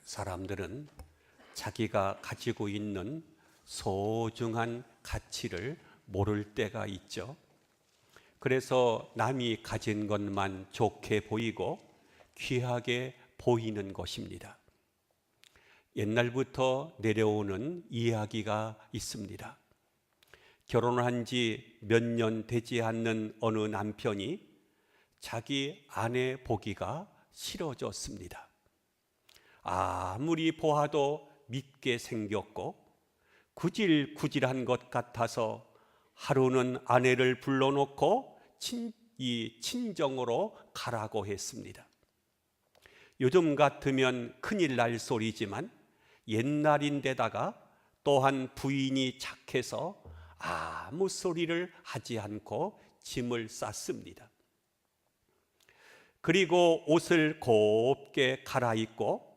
사람들은 자기가 가지고 있는 소중한 가치를 모를 때가 있죠. 그래서 남이 가진 것만 좋게 보이고 귀하게 보이는 것입니다. 옛날부터 내려오는 이야기가 있습니다. 결혼한 지 몇 년 되지 않는 어느 남편이 자기 아내 보기가 싫어졌습니다. 아무리 보아도 밉게 생겼고 구질구질한 것 같아서 하루는 아내를 불러놓고 친정으로 가라고 했습니다. 요즘 같으면 큰일 날 소리지만 옛날인데다가 또한 부인이 착해서 아무 소리를 하지 않고 짐을 쌌습니다. 그리고 옷을 곱게 갈아입고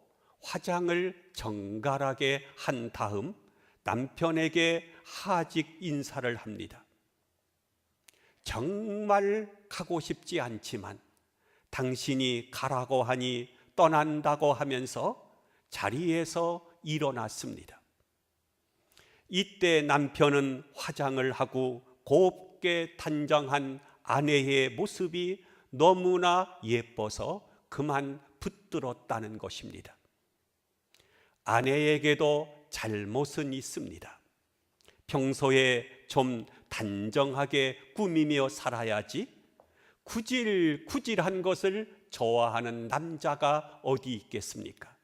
화장을 정갈하게 한 다음 남편에게 하직 인사를 합니다. 정말 가고 싶지 않지만 당신이 가라고 하니 떠난다고 하면서 자리에서 일어났습니다. 이때 남편은 화장을 하고 곱게 단정한 아내의 모습이 너무나 예뻐서 그만 붙들었다는 것입니다. 아내에게도 잘못은 있습니다. 평소에 좀 단정하게 꾸미며 살아야지 구질구질한 것을 좋아하는 남자가 어디 있겠습니까?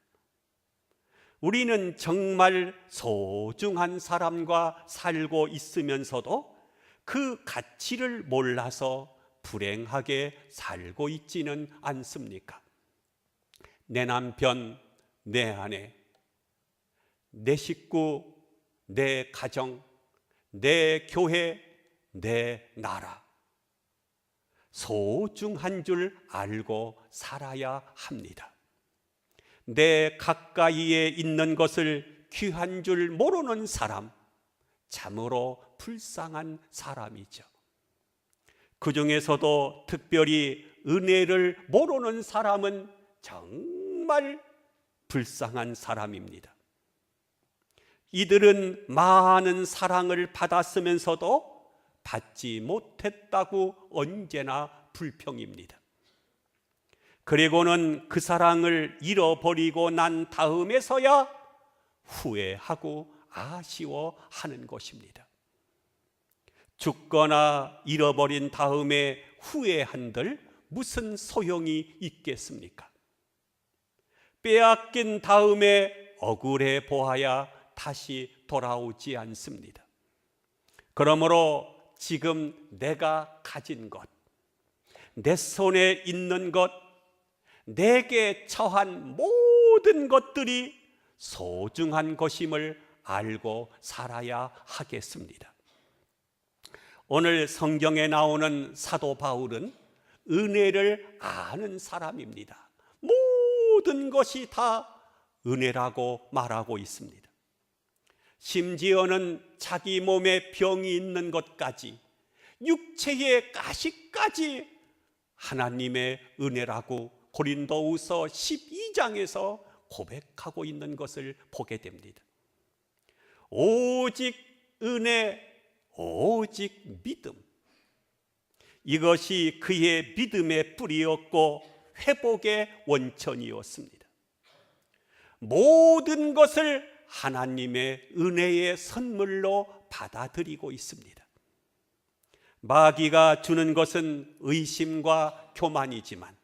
우리는 정말 소중한 사람과 살고 있으면서도 그 가치를 몰라서 불행하게 살고 있지는 않습니까? 내 남편, 내 아내, 내 식구, 내 가정, 내 교회, 내 나라, 소중한 줄 알고 살아야 합니다. 내 가까이에 있는 것을 귀한 줄 모르는 사람, 참으로 불쌍한 사람이죠. 그 중에서도 특별히 은혜를 모르는 사람은 정말 불쌍한 사람입니다. 이들은 많은 사랑을 받았으면서도 받지 못했다고 언제나 불평입니다. 그리고는 그 사랑을 잃어버리고 난 다음에서야 후회하고 아쉬워하는 것입니다. 죽거나 잃어버린 다음에 후회한들 무슨 소용이 있겠습니까? 빼앗긴 다음에 억울해 보아야 다시 돌아오지 않습니다. 그러므로 지금 내가 가진 것, 내 손에 있는 것, 내게 처한 모든 것들이 소중한 것임을 알고 살아야 하겠습니다. 오늘 성경에 나오는 사도 바울은 은혜를 아는 사람입니다. 모든 것이 다 은혜라고 말하고 있습니다. 심지어는 자기 몸에 병이 있는 것까지, 육체의 가시까지 하나님의 은혜라고 고린도후서 12장에서 고백하고 있는 것을 보게 됩니다. 오직 은혜, 오직 믿음, 이것이 그의 믿음의 뿌리였고 회복의 원천이었습니다. 모든 것을 하나님의 은혜의 선물로 받아들이고 있습니다. 마귀가 주는 것은 의심과 교만이지만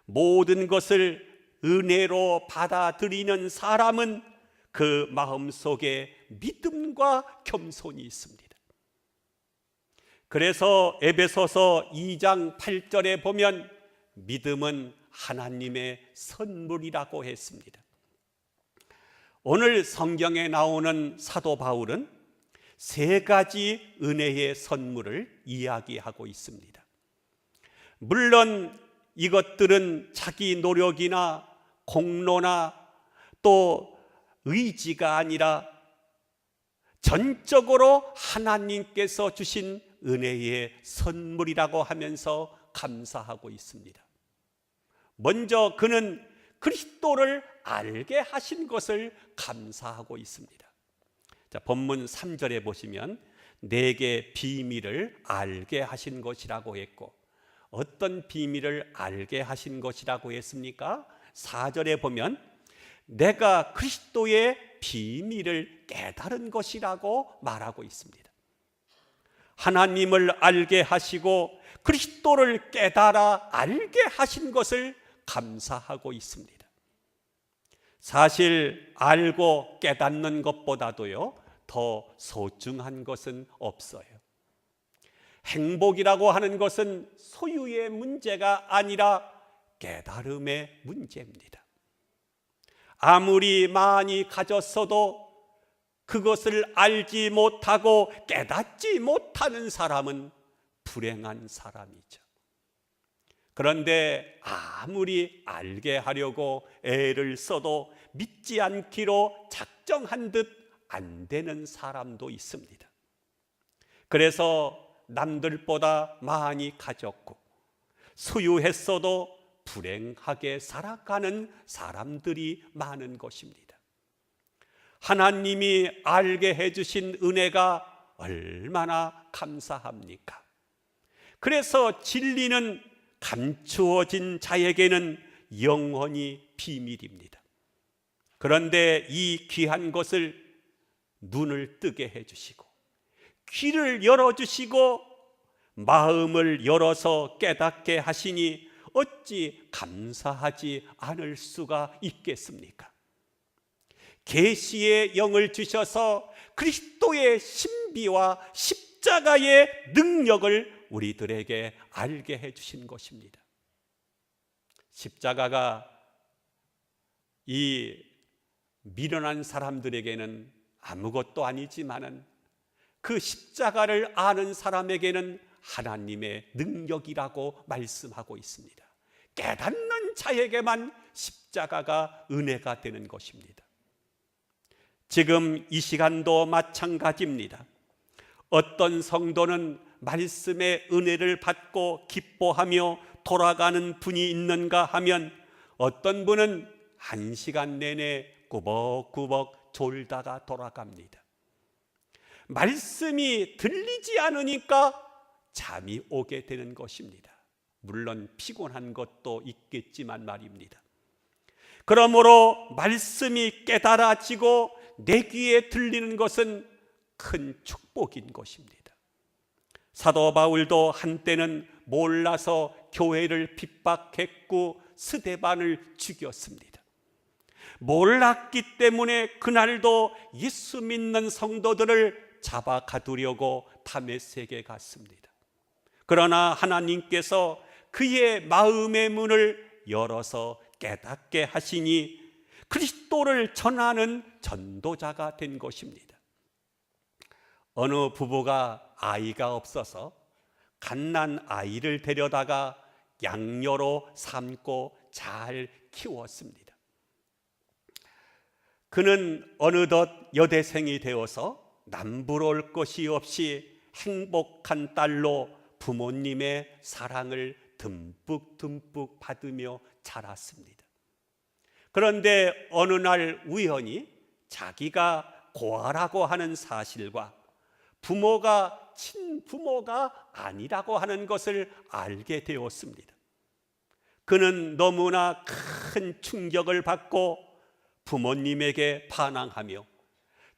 모든 것을 은혜로 받아들이는 사람은 그 마음속에 믿음과 겸손이 있습니다. 그래서 에베소서 2장 8절에 보면 믿음은 하나님의 선물이라고 했습니다. 오늘 성경에 나오는 사도 바울은 세 가지 은혜의 선물을 이야기하고 있습니다. 물론 이것들은 자기 노력이나 공로나 또 의지가 아니라 전적으로 하나님께서 주신 은혜의 선물이라고 하면서 감사하고 있습니다. 먼저 그는 그리스도를 알게 하신 것을 감사하고 있습니다. 자, 본문 3절에 보시면 내게 비밀을 알게 하신 것이라고 했고, 어떤 비밀을 알게 하신 것이라고 했습니까? 4절에 보면 내가 그리스도의 비밀을 깨달은 것이라고 말하고 있습니다. 하나님을 알게 하시고 그리스도를 깨달아 알게 하신 것을 감사하고 있습니다. 사실 알고 깨닫는 것보다도요, 더 소중한 것은 없어요. 행복이라고 하는 것은 소유의 문제가 아니라 깨달음의 문제입니다. 아무리 많이 가졌어도 그것을 알지 못하고 깨닫지 못하는 사람은 불행한 사람이죠. 그런데 아무리 알게 하려고 애를 써도 믿지 않기로 작정한 듯 안 되는 사람도 있습니다. 그래서 남들보다 많이 가졌고 소유했어도 불행하게 살아가는 사람들이 많은 것입니다. 하나님이 알게 해주신 은혜가 얼마나 감사합니까? 그래서 진리는 감추어진 자에게는 영원히 비밀입니다. 그런데 이 귀한 것을 눈을 뜨게 해주시고 귀를 열어주시고 마음을 열어서 깨닫게 하시니 어찌 감사하지 않을 수가 있겠습니까? 계시의 영을 주셔서 그리스도의 신비와 십자가의 능력을 우리들에게 알게 해주신 것입니다. 십자가가 이 미련한 사람들에게는 아무것도 아니지만은 그 십자가를 아는 사람에게는 하나님의 능력이라고 말씀하고 있습니다. 깨닫는 자에게만 십자가가 은혜가 되는 것입니다. 지금 이 시간도 마찬가지입니다. 어떤 성도는 말씀의 은혜를 받고 기뻐하며 돌아가는 분이 있는가 하면 어떤 분은 1시간 내내 꾸벅꾸벅 졸다가 돌아갑니다. 말씀이 들리지 않으니까 잠이 오게 되는 것입니다. 물론 피곤한 것도 있겠지만 말입니다. 그러므로 말씀이 깨달아지고 내 귀에 들리는 것은 큰 축복인 것입니다. 사도 바울도 한때는 몰라서 교회를 핍박했고 스데반을 죽였습니다. 몰랐기 때문에 그날도 예수 믿는 성도들을 잡아 가두려고 다메섹에 갔습니다. 그러나 하나님께서 그의 마음의 문을 열어서 깨닫게 하시니 그리스도를 전하는 전도자가 된 것입니다. 어느 부부가 아이가 없어서 갓난 아이를 데려다가 양녀로 삼고 잘 키웠습니다. 그는 어느덧 여대생이 되어서 남부러울 것이 없이 행복한 딸로 부모님의 사랑을 듬뿍 받으며 자랐습니다. 그런데 어느 날 우연히 자기가 고아라고 하는 사실과 부모가 친부모가 아니라고 하는 것을 알게 되었습니다. 그는 너무나 큰 충격을 받고 부모님에게 반항하며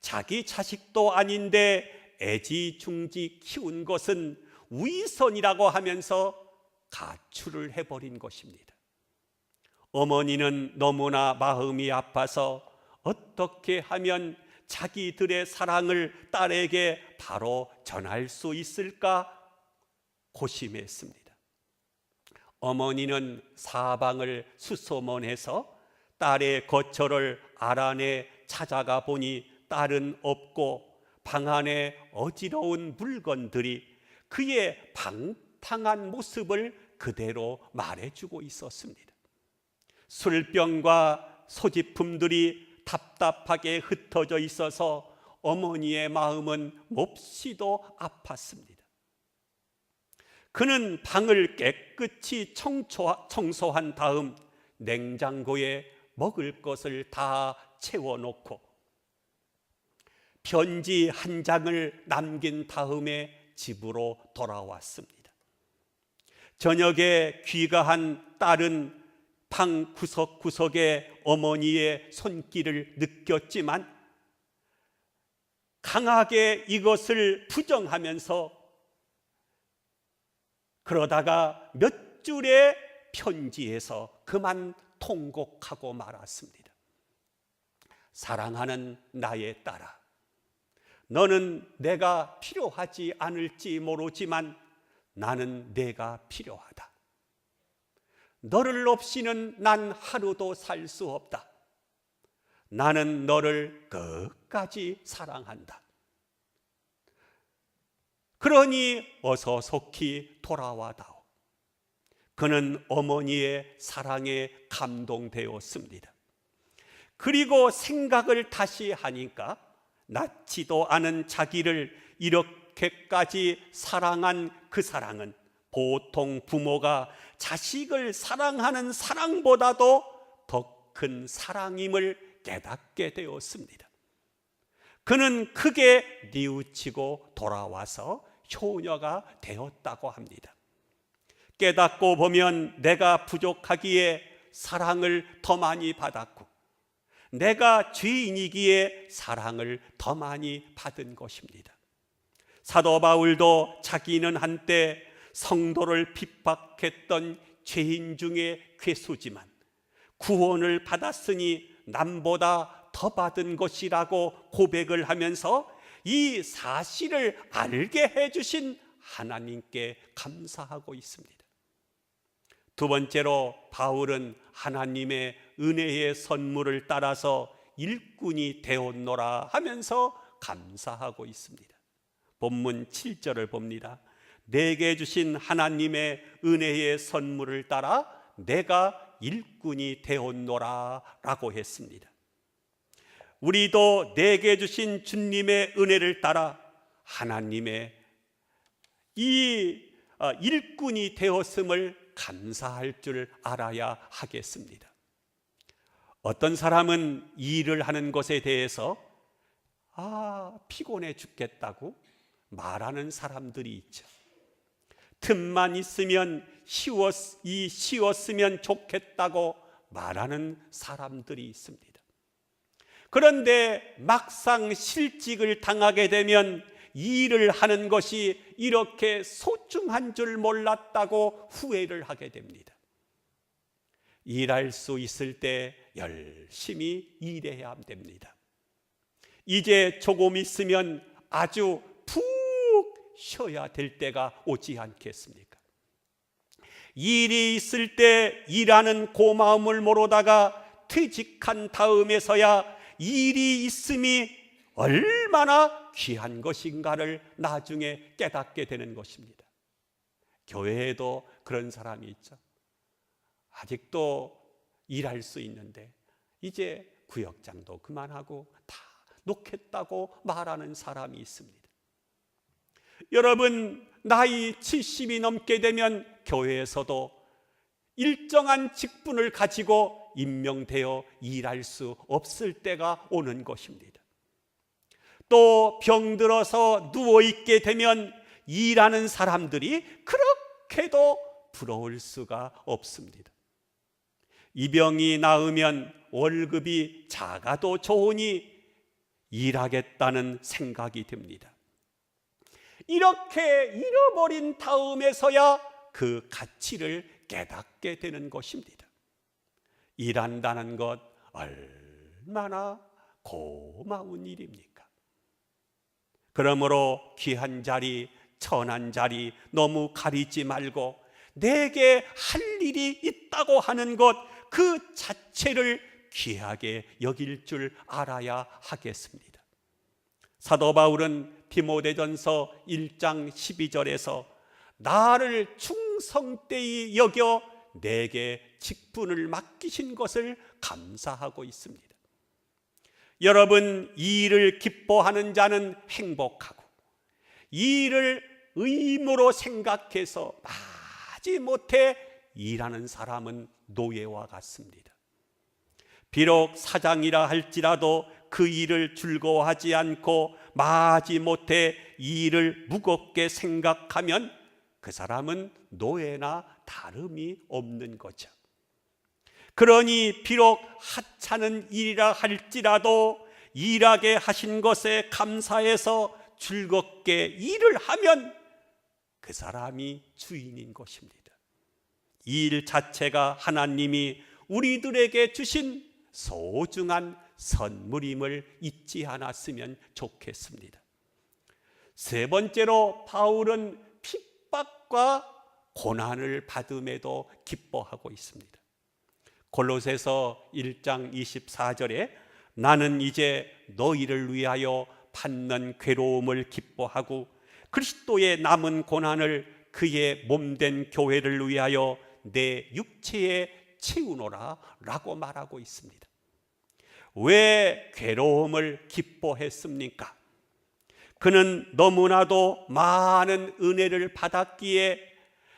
자기 자식도 아닌데 애지중지 키운 것은 위선이라고 하면서 가출을 해버린 것입니다. 어머니는 너무나 마음이 아파서 어떻게 하면 자기들의 사랑을 딸에게 바로 전할 수 있을까 고심했습니다. 어머니는 사방을 수소문해서 딸의 거처를 알아내 찾아가 보니 딸은 없고 방 안에 어지러운 물건들이 그의 방탕한 모습을 그대로 말해주고 있었습니다. 술병과 소지품들이 답답하게 흩어져 있어서 어머니의 마음은 몹시도 아팠습니다. 그는 방을 깨끗이 청소한 다음 냉장고에 먹을 것을 다 채워놓고 편지 한 장을 남긴 다음에 집으로 돌아왔습니다. 저녁에 귀가한 딸은 방 구석구석에 어머니의 손길을 느꼈지만 강하게 이것을 부정하면서 그러다가 몇 줄의 편지에서 그만 통곡하고 말았습니다. 사랑하는 나의 딸아, 너는 내가 필요하지 않을지 모르지만 나는 내가 필요하다. 너를 없이는 난 하루도 살 수 없다. 나는 너를 끝까지 사랑한다. 그러니 어서 속히 돌아와다오. 그는 어머니의 사랑에 감동되었습니다. 그리고 생각을 다시 하니까 낳지도 않은 자기를 이렇게까지 사랑한 그 사랑은 보통 부모가 자식을 사랑하는 사랑보다도 더 큰 사랑임을 깨닫게 되었습니다. 그는 크게 뉘우치고 돌아와서 효녀가 되었다고 합니다. 깨닫고 보면 내가 부족하기에 사랑을 더 많이 받았고 내가 죄인이기에 사랑을 더 많이 받은 것입니다. 사도 바울도 자기는 한때 성도를 핍박했던 죄인 중에 괴수지만 구원을 받았으니 남보다 더 받은 것이라고 고백을 하면서 이 사실을 알게 해주신 하나님께 감사하고 있습니다. 두 번째로 바울은 하나님의 은혜의 선물을 따라서 일꾼이 되었노라 하면서 감사하고 있습니다. 본문 7절을 봅니다. 내게 주신 하나님의 은혜의 선물을 따라 내가 일꾼이 되었노라 라고 했습니다. 우리도 내게 주신 주님의 은혜를 따라 하나님의 이 일꾼이 되었음을 감사할 줄 알아야 하겠습니다. 어떤 사람은 일을 하는 것에 대해서 피곤해 죽겠다고 말하는 사람들이 있죠. 틈만 있으면 쉬었으면 좋겠다고 말하는 사람들이 있습니다. 그런데 막상 실직을 당하게 되면 일을 하는 것이 이렇게 소중한 줄 몰랐다고 후회를 하게 됩니다. 일할 수 있을 때 열심히 일해야 됩니다. 이제 조금 있으면 아주 푹 쉬어야 될 때가 오지 않겠습니까? 일이 있을 때 일하는 고마움을 모르다가 퇴직한 다음에서야 일이 있음이 얼마나 귀한 것인가를 나중에 깨닫게 되는 것입니다. 교회에도 그런 사람이 있죠. 아직도 일할 수 있는데 이제 구역장도 그만하고 다 놓겠다고 말하는 사람이 있습니다. 여러분, 나이 70이 넘게 되면 교회에서도 일정한 직분을 가지고 임명되어 일할 수 없을 때가 오는 것입니다. 또 병들어서 누워있게 되면 일하는 사람들이 그렇게도 부러울 수가 없습니다. 이 병이 나으면 월급이 작아도 좋으니 일하겠다는 생각이 듭니다. 이렇게 잃어버린 다음에서야 그 가치를 깨닫게 되는 것입니다. 일한다는 것 얼마나 고마운 일입니까? 그러므로 귀한 자리, 천한 자리 너무 가리지 말고 내게 할 일이 있다고 하는 것 그 자체를 귀하게 여길 줄 알아야 하겠습니다. 사도 바울은 디모데전서 1장 12절에서 나를 충성되이 여겨 내게 직분을 맡기신 것을 감사하고 있습니다. 여러분, 이 일을 기뻐하는 자는 행복하고 이 일을 의무로 생각해서 마지못해 일하는 사람은 노예와 같습니다. 비록 사장이라 할지라도 그 일을 즐거워하지 않고 마지 못해 이 일을 무겁게 생각하면 그 사람은 노예나 다름이 없는 거죠. 그러니 비록 하찮은 일이라 할지라도 일하게 하신 것에 감사해서 즐겁게 일을 하면 그 사람이 주인인 것입니다. 이 일 자체가 하나님이 우리들에게 주신 소중한 선물임을 잊지 않았으면 좋겠습니다. 세 번째로 바울은 핍박과 고난을 받음에도 기뻐하고 있습니다. 골로새서 1장 24절에 나는 이제 너희를 위하여 받는 괴로움을 기뻐하고 그리스도의 남은 고난을 그의 몸된 교회를 위하여 내 육체에 채우노라 라고 말하고 있습니다. 왜 괴로움을 기뻐했습니까? 그는 너무나도 많은 은혜를 받았기에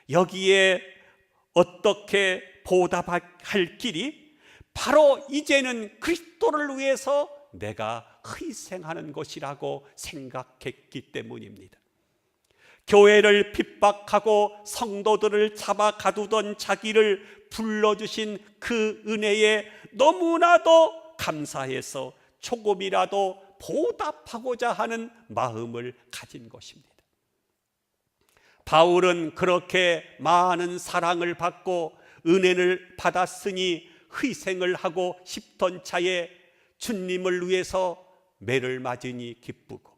여기에 어떻게 보답할 길이 바로 이제는 그리스도를 위해서 내가 희생하는 것이라고 생각했기 때문입니다. 교회를 핍박하고 성도들을 잡아 가두던 자기를 불러주신 그 은혜에 너무나도 감사해서 조금이라도 보답하고자 하는 마음을 가진 것입니다. 바울은 그렇게 많은 사랑을 받고 은혜를 받았으니 희생을 하고 싶던 차에 주님을 위해서 매를 맞으니 기쁘고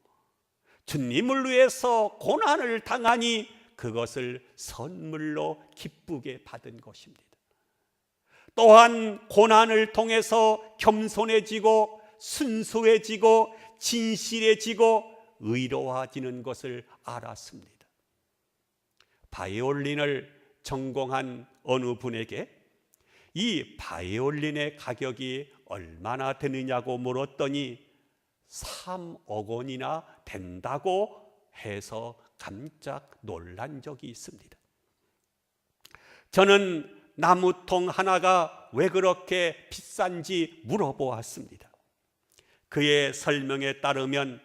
주님을 위해서 고난을 당하니 그것을 선물로 기쁘게 받은 것입니다. 또한 고난을 통해서 겸손해지고 순수해지고 진실해지고 의로워지는 것을 알았습니다. 바이올린을 전공한 어느 분에게 이 바이올린의 가격이 얼마나 되느냐고 물었더니 3억 원이나 된다고 해서 깜짝 놀란 적이 있습니다. 저는 나무통 하나가 왜 그렇게 비싼지 물어보았습니다. 그의 설명에 따르면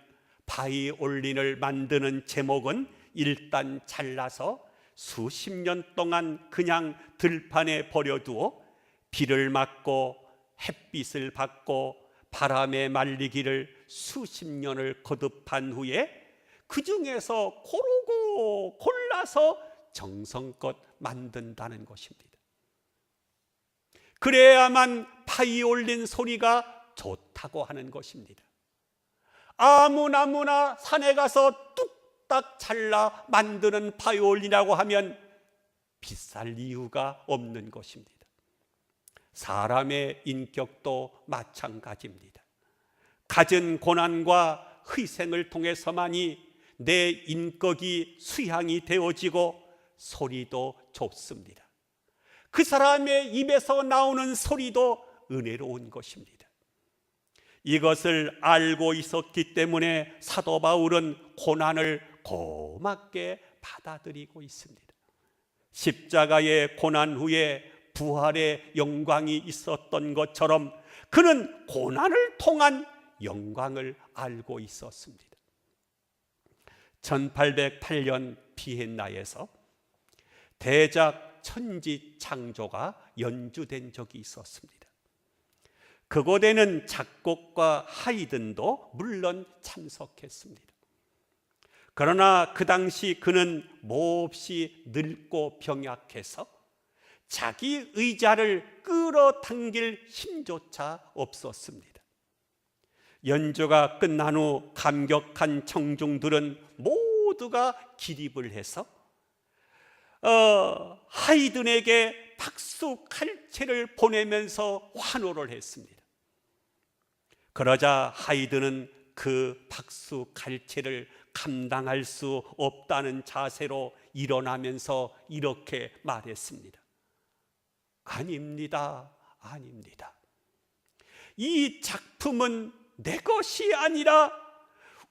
바이올린을 만드는 제목은 일단 잘라서 수십 년 동안 그냥 들판에 버려두어 비를 맞고 햇빛을 받고 바람에 말리기를 수십 년을 거듭한 후에 그 중에서 고르고 골라서 정성껏 만든다는 것입니다. 그래야만 바이올린 소리가 좋다고 하는 것입니다. 아무나 산에 가서 뚝딱 잘라 만드는 바이올린이라고 하면 비쌀 이유가 없는 것입니다. 사람의 인격도 마찬가지입니다. 갖은 고난과 희생을 통해서만이 내 인격이 수양이 되어지고 소리도 좋습니다. 그 사람의 입에서 나오는 소리도 은혜로운 것입니다. 이것을 알고 있었기 때문에 사도 바울은 고난을 고맙게 받아들이고 있습니다. 십자가의 고난 후에 부활의 영광이 있었던 것처럼 그는 고난을 통한 영광을 알고 있었습니다. 1808년 비엔나에서 대작 천지창조가 연주된 적이 있었습니다. 그곳에는 작곡가 하이든도 물론 참석했습니다. 그러나 그 당시 그는 몹시 늙고 병약해서 자기 의자를 끌어당길 힘조차 없었습니다. 연주가 끝난 후 감격한 청중들은 모두가 기립을 해서 하이든에게 박수 칼채를 보내면서 환호를 했습니다. 그러자 하이든은 그 박수 칼채를 감당할 수 없다는 자세로 일어나면서 이렇게 말했습니다. 아닙니다. 이 작품은 내 것이 아니라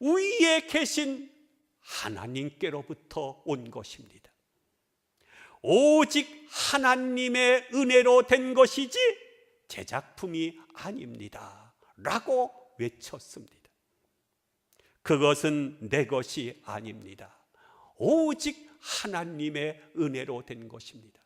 위에 계신 하나님께로부터 온 것입니다. 오직 하나님의 은혜로 된 것이지 제 작품이 아닙니다 라고 외쳤습니다. 그것은 내 것이 아닙니다. 오직 하나님의 은혜로 된 것입니다.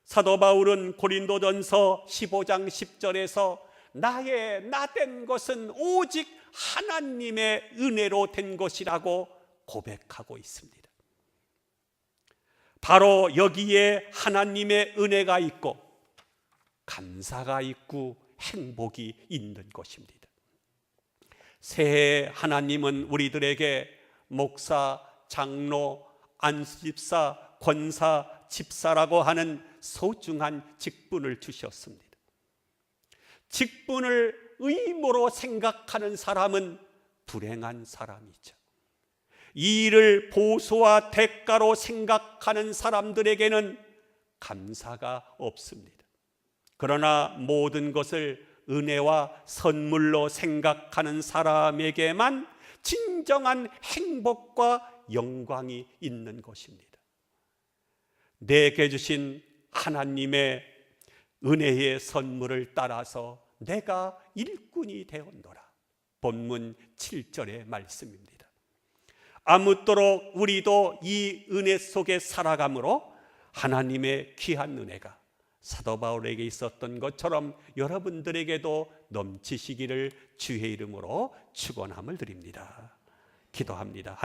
사도 바울은 고린도전서 15장 10절에서 나의 나된 것은 오직 하나님의 은혜로 된 것이라고 고백하고 있습니다. 바로 여기에 하나님의 은혜가 있고 감사가 있고 행복이 있는 것입니다. 새해 하나님은 우리들에게 목사, 장로, 안수집사, 권사, 집사라고 하는 소중한 직분을 주셨습니다. 직분을 의무로 생각하는 사람은 불행한 사람이죠. 이 일을 보수와 대가로 생각하는 사람들에게는 감사가 없습니다. 그러나 모든 것을 은혜와 선물로 생각하는 사람에게만 진정한 행복과 영광이 있는 것입니다. 내게 주신 하나님의 은혜의 선물을 따라서 내가 일꾼이 되었노라. 본문 7절의 말씀입니다. 아무쪼록 우리도 이 은혜 속에 살아감으로 하나님의 귀한 은혜가 사도 바울에게 있었던 것처럼 여러분들에게도 넘치시기를 주의 이름으로 축원함을 드립니다. 기도합니다.